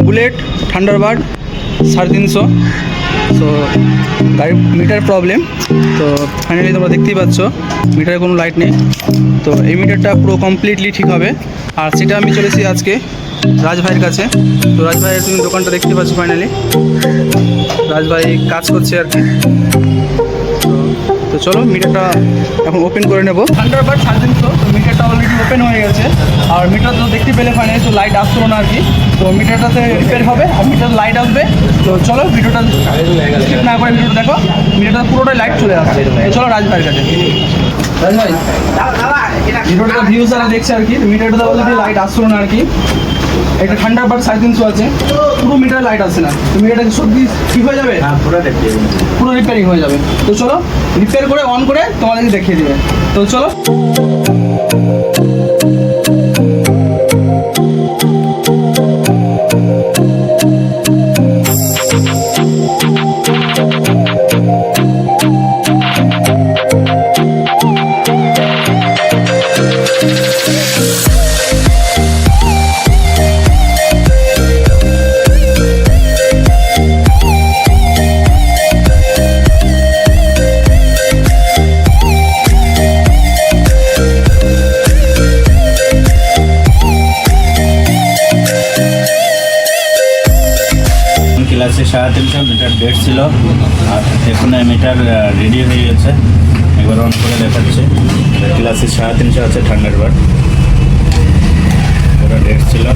Bullet Thunderbird 350। তো গাড়ির metre problem, তো ফাইনালি তোমরা দেখতেই পাচ্ছ মিটারে কোনো লাইট নেই। তো এই মিটারটা পুরো কমপ্লিটলি ঠিক হবে, আর সেটা আমি চলেছি আজকে রাজ ভাইয়ের কাছে। তো রাজ ভাইয়ের তুমি দোকানটা দেখতে পাচ্ছ, ফাইনালি রাজ ভাই কাজ করছে আর কি। তো চলো মিটারটা এখন ওপেন করে নেবো। থান্ডারবার্ড 350, তো মিটারটা অলরেডি ওপেন হয়ে গেছে। আর মিটার তো দেখতে পেলে ফাইনালি তো লাইট আসলো না আর কি। তো মিটারটাতে রিপেয়ার হবে আর মিটার লাইট আসবে। তো চলো ভিডিওটা স্কিপ না করে ভিডিওটা দেখো, মিটারটা পুরোটাই লাইট চলে আসছে। তো চলো রাজ ভাইয়ের কাছে। রাজ ভাই, ভিডিওটা ভিউজ যারা দেখছে আর কি, মিটারটা অলরেডি লাইট আসলো না আর কি। একটা থান্ডারবার্ড 350 আছে, পুরো মিটার লাইট আসছে না। তো মিটারটা সত্যি ঠিক হয়ে যাবে? পুরো রিপেয়ারিং হয়ে যাবে। তো চলো রিপেয়ার করে অন করে তোমাদেরকে দেখিয়ে দেবে। তো চলো। ক্লাসে 350 মিটার ডেট ছিল, আর এখন মিটার রেডি হয়ে গেছে। একবার অন করে দেখাচ্ছে। ক্লাসে 350 আছে থান্ডারবার্ড, ওটা ডেট ছিল।